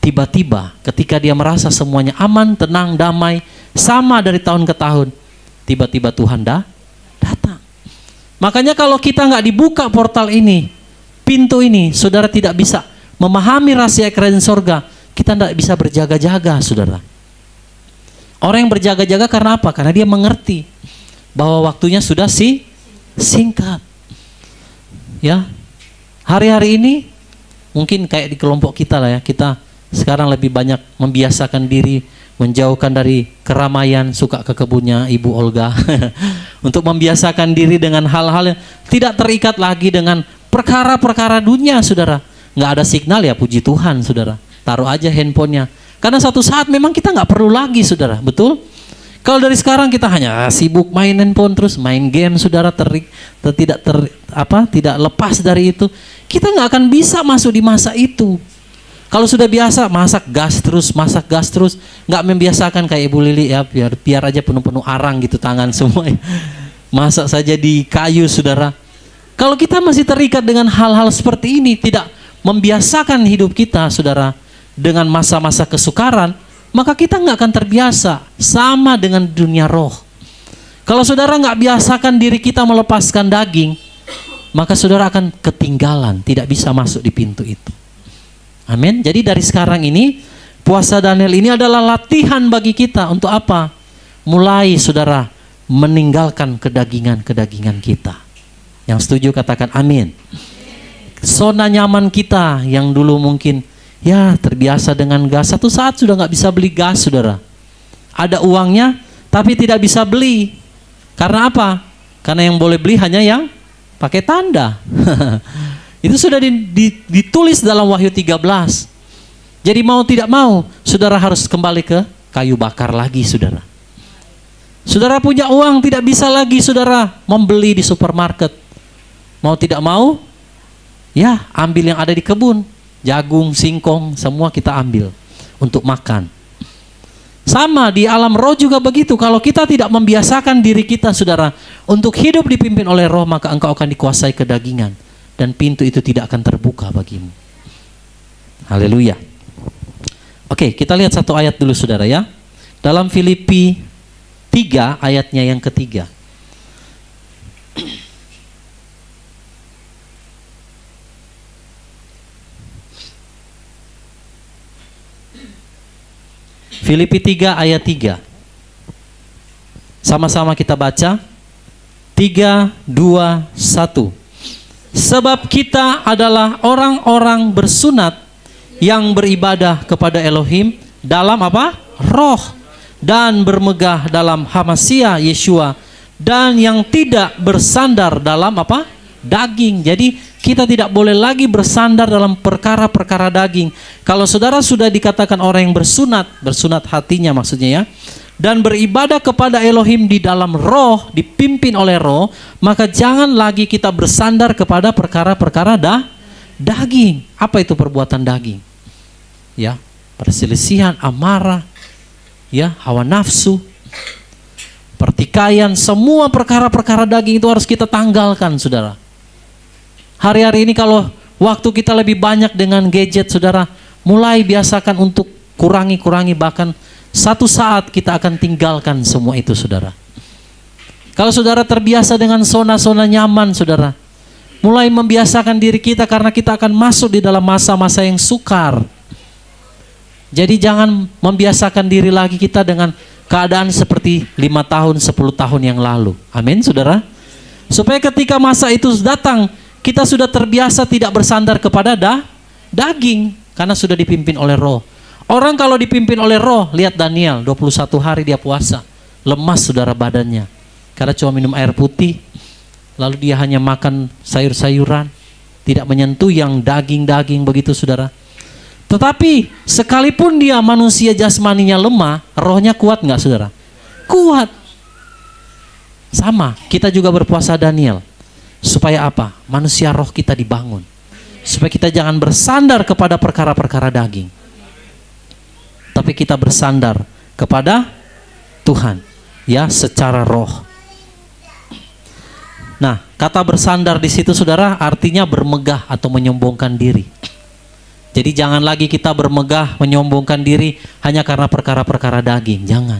[SPEAKER 1] tiba-tiba ketika dia merasa semuanya aman, tenang, damai, sama dari tahun ke tahun, tiba-tiba Tuhan datang. Makanya kalau kita nggak dibuka portal ini, pintu ini, saudara tidak bisa memahami rahasia kerajaan sorga. Kita tidak bisa berjaga-jaga saudara. Orang yang berjaga-jaga karena apa? Karena dia mengerti bahwa waktunya sudah singkat. Ya, hari-hari ini mungkin kayak di kelompok kita lah ya, kita sekarang lebih banyak membiasakan diri menjauhkan dari keramaian, suka ke kebunnya Ibu Olga untuk membiasakan diri dengan hal-hal yang tidak terikat lagi dengan perkara-perkara dunia saudara. Nggak ada signal ya, puji Tuhan saudara, taruh aja handphonenya, karena satu saat memang kita nggak perlu lagi saudara, betul? Kalau dari sekarang kita hanya sibuk main handphone terus, main game saudara, tidak lepas dari itu, kita nggak akan bisa masuk di masa itu. Kalau sudah biasa masak gas terus, nggak membiasakan kayak Ibu Lili ya, biar aja penuh-penuh arang gitu tangan semua. Masak saja di kayu saudara. Kalau kita masih terikat dengan hal-hal seperti ini, tidak membiasakan hidup kita, saudara, dengan masa-masa kesukaran, maka kita nggak akan terbiasa. Sama dengan dunia roh. Kalau saudara nggak biasakan diri kita melepaskan daging, maka saudara akan ketinggalan, tidak bisa masuk di pintu itu. Amin. Jadi dari sekarang ini, puasa Daniel ini adalah latihan bagi kita untuk apa? Mulai saudara meninggalkan kedagingan-kedagingan kita. Yang setuju katakan amin. Zona nyaman kita yang dulu mungkin ya terbiasa dengan gas, satu saat sudah nggak bisa beli gas, saudara. Ada uangnya tapi tidak bisa beli. Karena apa? Karena yang boleh beli hanya yang pakai tanda. Itu sudah ditulis dalam Wahyu 13. Jadi mau tidak mau, saudara harus kembali ke kayu bakar lagi, saudara. Saudara punya uang, tidak bisa lagi saudara membeli di supermarket. Mau tidak mau, ya ambil yang ada di kebun. Jagung, singkong, semua kita ambil untuk makan. Sama di alam roh juga begitu. Kalau kita tidak membiasakan diri kita, saudara, untuk hidup dipimpin oleh roh, maka engkau akan dikuasai kedagingan. Dan pintu itu tidak akan terbuka bagimu. Haleluya. Oke, kita lihat satu ayat dulu, saudara ya. Dalam Filipi 3 ayatnya yang ketiga. Filipi 3 ayat 3. Sama-sama kita baca. 3, 2, 1. Sebab kita adalah orang-orang bersunat yang beribadah kepada Elohim dalam apa? Roh, dan bermegah dalam Hamasia Yeshua, dan yang tidak bersandar dalam apa? Daging. Jadi kita tidak boleh lagi bersandar dalam perkara-perkara daging. Kalau saudara sudah dikatakan orang yang bersunat hatinya maksudnya ya, dan beribadah kepada Elohim di dalam roh, dipimpin oleh roh, maka jangan lagi kita bersandar kepada perkara-perkara daging. Apa itu perbuatan daging? Ya, perselisihan, amarah, ya, hawa nafsu, pertikaian, semua perkara-perkara daging itu harus kita tanggalkan, saudara. Hari-hari ini kalau waktu kita lebih banyak dengan gadget, saudara, mulai biasakan untuk kurangi, bahkan satu saat kita akan tinggalkan semua itu, saudara. Kalau saudara terbiasa dengan zona-zona nyaman, saudara, mulai membiasakan diri kita karena kita akan masuk di dalam masa-masa yang sukar. Jadi jangan membiasakan diri lagi kita dengan keadaan seperti 5 tahun, 10 tahun yang lalu. Amin, saudara. Supaya ketika masa itu datang, kita sudah terbiasa tidak bersandar kepada daging, karena sudah dipimpin oleh roh. Orang kalau dipimpin oleh roh, lihat Daniel, 21 hari dia puasa. Lemas saudara badannya, karena cuma minum air putih. Lalu dia hanya makan sayur-sayuran, tidak menyentuh yang daging-daging begitu, saudara. Tetapi sekalipun dia manusia jasmaninya lemah, rohnya kuat nggak, saudara? Kuat. Sama, kita juga berpuasa Daniel. Supaya apa? Manusia roh kita dibangun. Supaya kita jangan bersandar kepada perkara-perkara daging, tapi kita bersandar kepada Tuhan, ya, secara roh. Nah, kata bersandar di situ, saudara, artinya bermegah atau menyombongkan diri. Jadi jangan lagi kita bermegah, menyombongkan diri hanya karena perkara-perkara daging, jangan.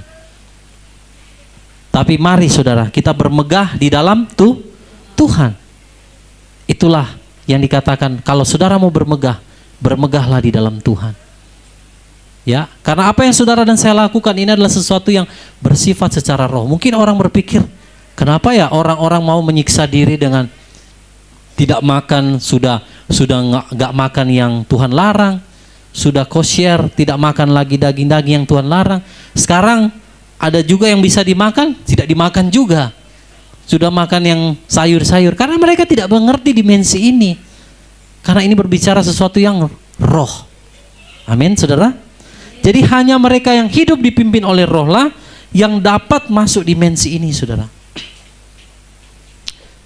[SPEAKER 1] Tapi mari saudara, kita bermegah di dalam Tuhan. Itulah yang dikatakan, kalau saudara mau bermegah, bermegahlah di dalam Tuhan. Ya, karena apa yang saudara dan saya lakukan ini adalah sesuatu yang bersifat secara roh. Mungkin orang berpikir, kenapa ya orang-orang mau menyiksa diri dengan tidak makan, sudah nggak makan yang Tuhan larang, sudah kosher, tidak makan lagi daging-daging yang Tuhan larang. Sekarang ada juga yang bisa dimakan, tidak dimakan juga. Sudah makan yang sayur-sayur, karena mereka tidak mengerti dimensi ini. Karena ini berbicara sesuatu yang roh. Amin, saudara. Jadi hanya mereka yang hidup dipimpin oleh roh lah yang dapat masuk dimensi ini, saudara.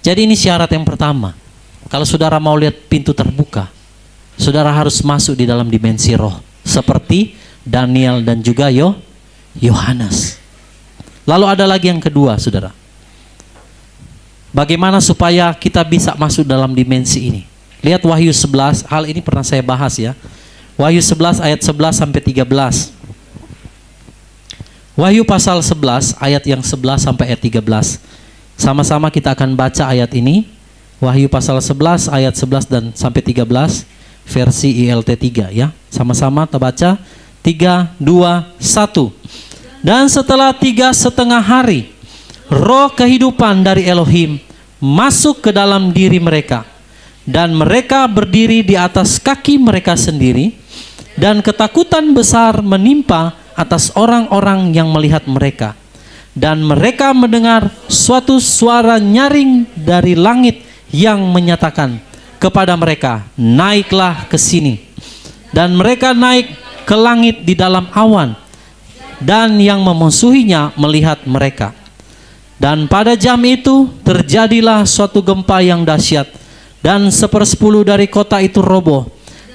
[SPEAKER 1] Jadi ini syarat yang pertama. Kalau saudara mau lihat pintu terbuka, saudara harus masuk di dalam dimensi roh, seperti Daniel dan juga Yohanes. Lalu ada lagi yang kedua, saudara. Bagaimana supaya kita bisa masuk dalam dimensi ini? Lihat Wahyu 11, hal ini pernah saya bahas ya. Wahyu 11 ayat 11 sampai 13. Wahyu pasal 11 ayat yang 11 sampai ayat 13. Sama-sama kita akan baca ayat ini. Wahyu pasal 11 ayat 11 dan sampai 13 versi ILT 3 ya. Sama-sama kita baca. 3, 2, 1. Dan setelah 3,5 hari, roh kehidupan dari Elohim masuk ke dalam diri mereka. Dan mereka berdiri di atas kaki mereka sendiri. Dan ketakutan besar menimpa atas orang-orang yang melihat mereka. Dan mereka mendengar suatu suara nyaring dari langit yang menyatakan kepada mereka, naiklah ke sini. Dan mereka naik ke langit di dalam awan. Dan yang memusuhinya melihat mereka. Dan pada jam itu terjadilah suatu gempa yang dahsyat. Dan 1/10 dari kota itu roboh.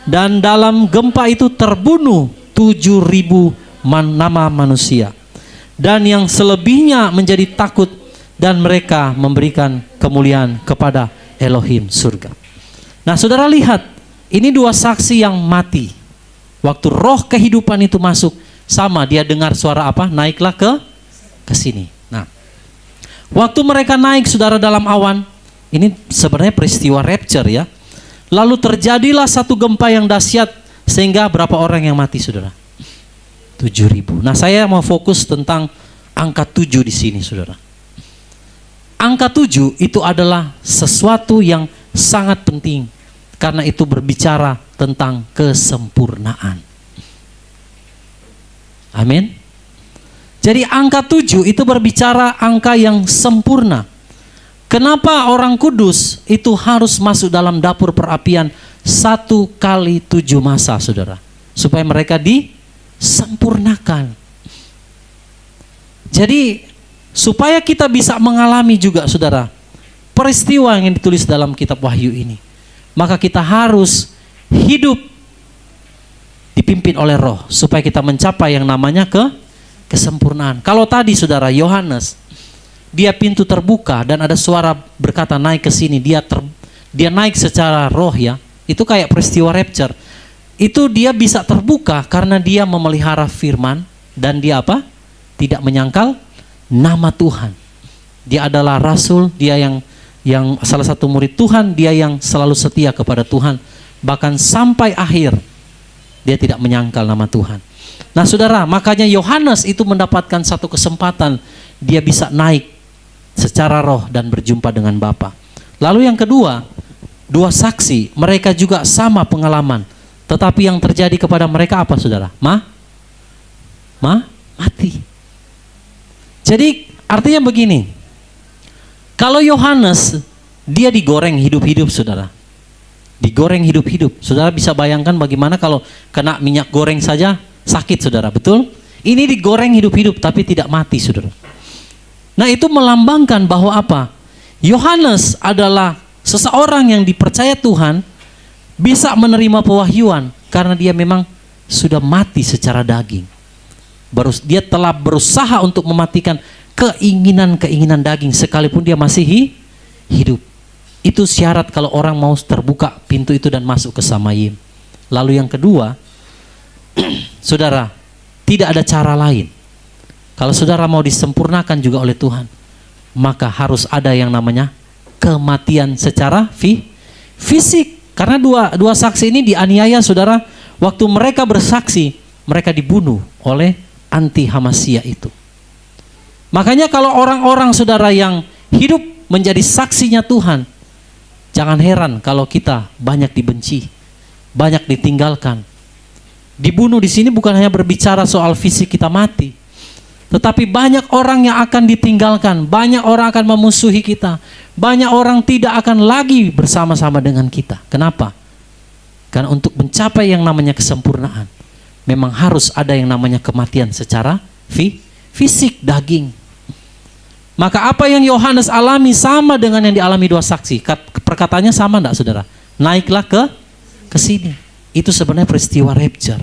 [SPEAKER 1] Dan dalam gempa itu terbunuh 7.000 nama manusia. Dan yang selebihnya menjadi takut, dan mereka memberikan kemuliaan kepada Elohim surga. Nah, saudara lihat, ini dua saksi yang mati. Waktu roh kehidupan itu masuk, sama dia dengar suara apa? Naiklah ke sini. Nah, waktu mereka naik, saudara, dalam awan, ini sebenarnya peristiwa rapture ya. Lalu terjadilah satu gempa yang dahsyat, sehingga berapa orang yang mati, saudara? 7.000. Nah, saya mau fokus tentang angka 7 di sini, saudara. Angka 7 itu adalah sesuatu yang sangat penting, karena itu berbicara tentang kesempurnaan. Amin. Jadi angka 7 itu berbicara angka yang sempurna. Kenapa orang kudus itu harus masuk dalam dapur perapian 1 kali 7 masa, saudara? Supaya mereka disempurnakan. Jadi supaya kita bisa mengalami juga, saudara, peristiwa yang ditulis dalam kitab Wahyu ini, maka kita harus hidup dipimpin oleh roh supaya kita mencapai yang namanya kesempurnaan. Kalau tadi, saudara, Yohanes, dia pintu terbuka dan ada suara berkata naik ke sini, dia naik secara roh ya. Itu kayak peristiwa rapture. Itu dia bisa terbuka karena dia memelihara firman dan dia apa? Tidak menyangkal nama Tuhan. Dia adalah rasul, dia yang salah satu murid Tuhan, dia yang selalu setia kepada Tuhan. Bahkan sampai akhir dia tidak menyangkal nama Tuhan. Nah, saudara, makanya Yohanes itu mendapatkan satu kesempatan, dia bisa naik secara roh dan berjumpa dengan Bapa. Lalu yang kedua, dua saksi, mereka juga sama pengalaman. Tetapi yang terjadi kepada mereka apa, saudara? Mati. Jadi artinya begini, kalau Yohanes, dia digoreng hidup-hidup, saudara. Digoreng hidup-hidup. Saudara bisa bayangkan bagaimana kalau kena minyak goreng saja sakit, saudara, betul? Ini digoreng hidup-hidup tapi tidak mati, saudara. Nah, itu melambangkan bahwa apa? Yohanes adalah seseorang yang dipercaya Tuhan bisa menerima pewahyuan karena dia memang sudah mati secara daging. Dia telah berusaha untuk mematikan keinginan-keinginan daging sekalipun dia masih hidup. Itu syarat kalau orang mau terbuka pintu itu dan masuk ke Samayim. Lalu yang kedua, saudara, tidak ada cara lain. Kalau saudara mau disempurnakan juga oleh Tuhan, maka harus ada yang namanya kematian secara fisik. Karena dua saksi ini dianiaya, saudara. Waktu mereka bersaksi, mereka dibunuh oleh anti Hamasya itu. Makanya kalau orang-orang, saudara, yang hidup menjadi saksinya Tuhan, jangan heran kalau kita banyak dibenci, banyak ditinggalkan. Dibunuh di sini bukan hanya berbicara soal fisik kita mati, tetapi banyak orang yang akan ditinggalkan, banyak orang akan memusuhi kita, banyak orang tidak akan lagi bersama-sama dengan kita. Kenapa? Karena untuk mencapai yang namanya kesempurnaan, memang harus ada yang namanya kematian secara fisik, daging. Maka apa yang Yohanes alami sama dengan yang dialami dua saksi. Perkataannya sama enggak, saudara? Naiklah ke sini. Itu sebenarnya peristiwa rapture.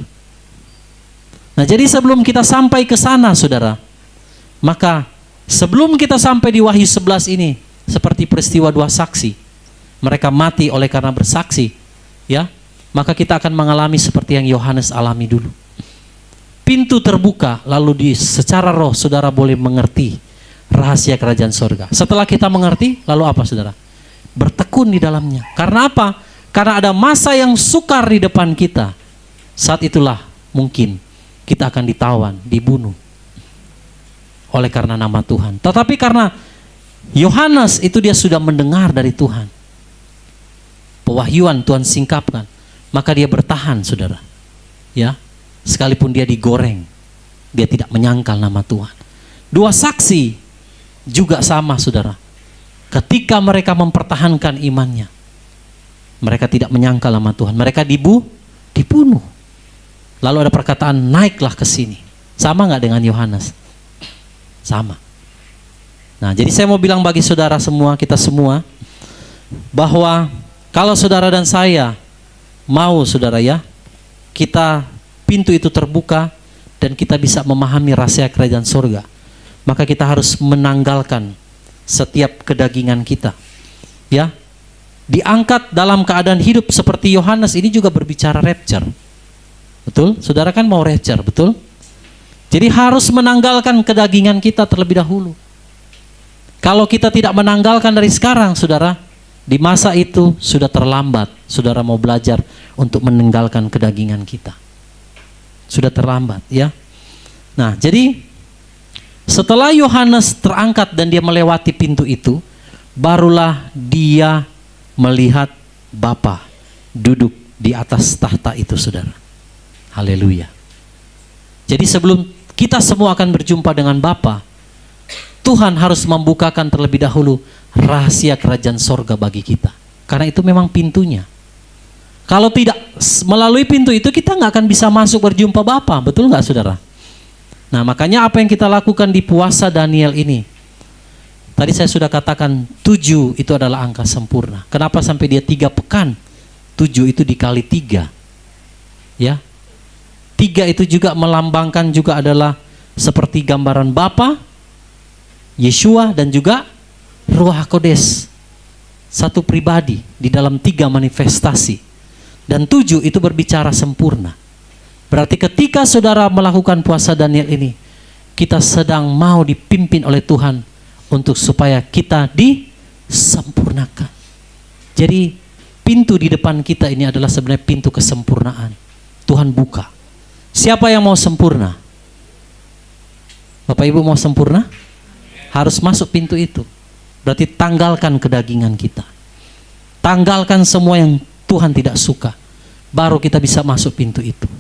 [SPEAKER 1] Nah, jadi sebelum kita sampai ke sana, saudara, maka sebelum kita sampai di Wahyu 11 ini, seperti peristiwa dua saksi. Mereka mati oleh karena bersaksi, ya. Maka kita akan mengalami seperti yang Yohanes alami dulu. Pintu terbuka, lalu secara roh saudara boleh mengerti rahasia kerajaan sorga. Setelah kita mengerti, lalu apa saudara? Bertekun di dalamnya. Karena apa? Karena ada masa yang sukar di depan kita. Saat itulah mungkin kita akan ditawan, dibunuh oleh karena nama Tuhan. Tetapi karena Yohanes itu dia sudah mendengar dari Tuhan, pewahyuan Tuhan singkapkan, maka dia bertahan saudara. Ya, sekalipun dia digoreng, dia tidak menyangkal nama Tuhan. Dua saksi juga sama saudara. Ketika mereka mempertahankan imannya, mereka tidak menyangkal nama Tuhan. Mereka dibunuh. Lalu ada perkataan, naiklah ke sini. Sama nggak dengan Yohanes? Sama. Nah, jadi saya mau bilang bagi saudara semua, kita semua, bahwa kalau saudara dan saya mau saudara ya, kita pintu itu terbuka dan kita bisa memahami rahasia kerajaan surga, maka kita harus menanggalkan setiap kedagingan kita. Ya, diangkat dalam keadaan hidup seperti Yohanes ini juga berbicara rapture. Betul? Saudara kan mau rapture, betul? Jadi harus menanggalkan kedagingan kita terlebih dahulu. Kalau kita tidak menanggalkan dari sekarang, saudara, di masa itu sudah terlambat. Saudara mau belajar untuk meninggalkan kedagingan kita. Sudah terlambat, ya. Nah, jadi setelah Yohanes terangkat dan dia melewati pintu itu, barulah dia melihat Bapa duduk di atas tahta itu, saudara. Haleluya. Jadi sebelum kita semua akan berjumpa dengan Bapa, Tuhan harus membukakan terlebih dahulu rahasia kerajaan sorga bagi kita. Karena itu memang pintunya. Kalau tidak melalui pintu itu, kita nggak akan bisa masuk berjumpa Bapa. Betul nggak saudara? Nah, makanya apa yang kita lakukan di puasa Daniel ini, tadi saya sudah katakan 7 itu adalah angka sempurna. Kenapa sampai dia 3 pekan? 7 itu dikali 3. Ya, 3 itu juga melambangkan juga adalah seperti gambaran Bapa, Yeshua, dan juga Ruach HaKodes. Satu pribadi di dalam 3 manifestasi. Dan 7 itu berbicara sempurna. Berarti ketika saudara melakukan puasa Daniel ini, kita sedang mau dipimpin oleh Tuhan untuk supaya kita disempurnakan. Jadi pintu di depan kita ini adalah sebenarnya pintu kesempurnaan. Tuhan buka. Siapa yang mau sempurna? Bapak Ibu mau sempurna? Harus masuk pintu itu. Berarti tanggalkan kedagingan kita. Tanggalkan semua yang Tuhan tidak suka. Baru kita bisa masuk pintu itu.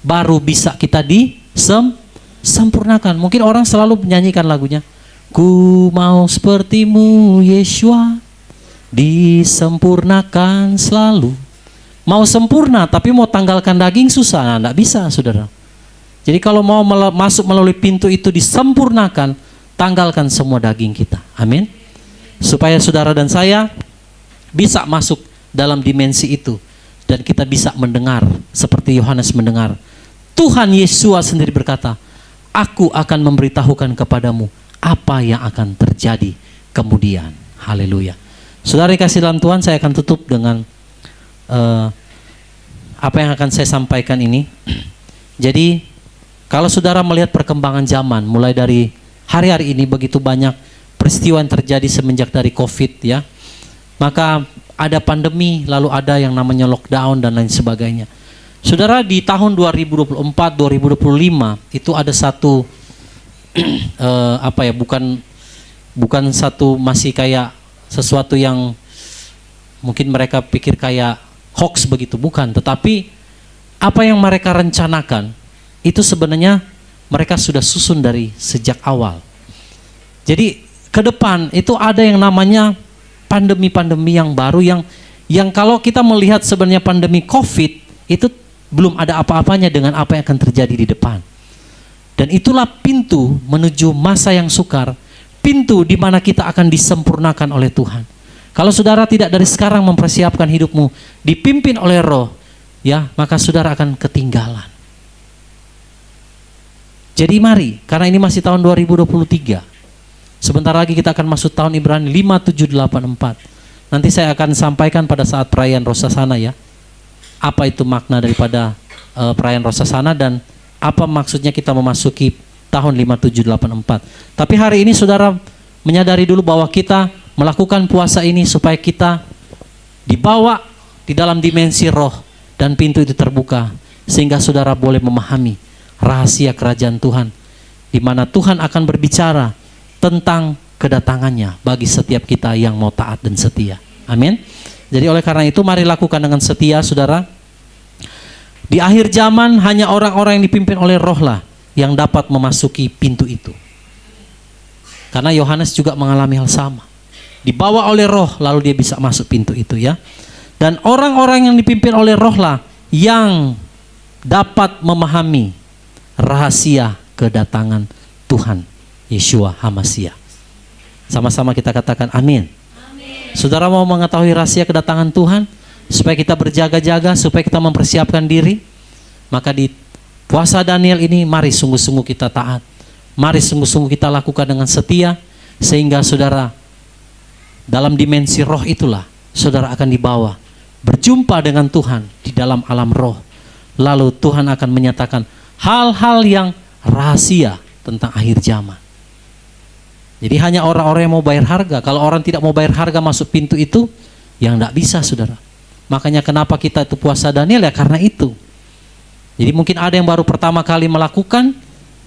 [SPEAKER 1] Baru bisa kita disempurnakan. Mungkin orang selalu menyanyikan lagunya, ku mau sepertimu Yeshua, disempurnakan selalu. Mau sempurna tapi mau tanggalkan daging susah. Nah, enggak bisa saudara. Jadi kalau mau masuk melalui pintu itu disempurnakan, tanggalkan semua daging kita. Amin. Supaya saudara dan saya bisa masuk dalam dimensi itu. Dan kita bisa mendengar seperti Yohanes mendengar. Tuhan Yesus sendiri berkata, aku akan memberitahukan kepadamu apa yang akan terjadi kemudian. Haleluya. Saudara dikasih dalam Tuhan, saya akan tutup dengan apa yang akan saya sampaikan ini. Jadi kalau saudara melihat perkembangan zaman, mulai dari hari-hari ini begitu banyak peristiwa yang terjadi semenjak dari COVID ya. Maka ada pandemi, lalu ada yang namanya lockdown dan lain sebagainya. Saudara, di tahun 2024, 2025 itu ada satu bukan satu masih kayak sesuatu yang mungkin mereka pikir kayak hoax begitu, bukan. Tetapi apa yang mereka rencanakan itu sebenarnya mereka sudah susun dari sejak awal. Jadi ke depan itu ada yang namanya pandemi-pandemi yang baru yang kalau kita melihat sebenarnya pandemi COVID itu belum ada apa-apanya dengan apa yang akan terjadi di depan. Dan itulah pintu menuju masa yang sukar, pintu di mana kita akan disempurnakan oleh Tuhan. Kalau saudara tidak dari sekarang mempersiapkan hidupmu dipimpin oleh Roh, ya, maka saudara akan ketinggalan. Jadi mari, karena ini masih tahun 2023. Sebentar lagi kita akan masuk tahun Ibrani 5784. Nanti saya akan sampaikan pada saat perayaan Rosasana ya. Apa itu makna daripada perayaan Rosasana dan apa maksudnya kita memasuki tahun 5784. Tapi hari ini saudara menyadari dulu bahwa kita melakukan puasa ini supaya kita dibawa di dalam dimensi roh dan pintu itu terbuka sehingga saudara boleh memahami rahasia kerajaan Tuhan, di mana Tuhan akan berbicara tentang kedatangannya bagi setiap kita yang mau taat dan setia. Amin. Jadi oleh karena itu mari lakukan dengan setia saudara. Di akhir zaman hanya orang-orang yang dipimpin oleh roh lah yang dapat memasuki pintu itu. Karena Yohanes juga mengalami hal sama. Dibawa oleh roh lalu dia bisa masuk pintu itu ya. Dan orang-orang yang dipimpin oleh roh lah yang dapat memahami rahasia kedatangan Tuhan Yeshua HaMashiach. Sama-sama kita katakan amin. Amin. Saudara mau mengetahui rahasia kedatangan Tuhan supaya kita berjaga-jaga, supaya kita mempersiapkan diri, maka di puasa Daniel ini mari sungguh-sungguh kita taat. Mari sungguh-sungguh kita lakukan dengan setia sehingga saudara dalam dimensi roh itulah saudara akan dibawa berjumpa dengan Tuhan di dalam alam roh. Lalu Tuhan akan menyatakan hal-hal yang rahasia tentang akhir zaman. Jadi hanya orang-orang yang mau bayar harga. Kalau orang tidak mau bayar harga masuk pintu itu, yang tidak bisa saudara. Makanya kenapa kita itu puasa Daniel ya karena itu. Jadi mungkin ada yang baru pertama kali melakukan,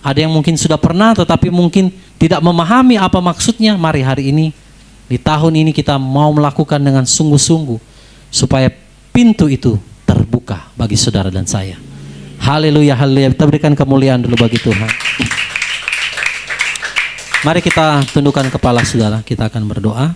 [SPEAKER 1] ada yang mungkin sudah pernah tetapi mungkin tidak memahami apa maksudnya. Mari hari ini, di tahun ini kita mau melakukan dengan sungguh-sungguh supaya pintu itu terbuka bagi saudara dan saya. Haleluya, haleluya. Kita berikan kemuliaan dulu bagi Tuhan. Mari kita tundukkan kepala saudara, kita akan berdoa.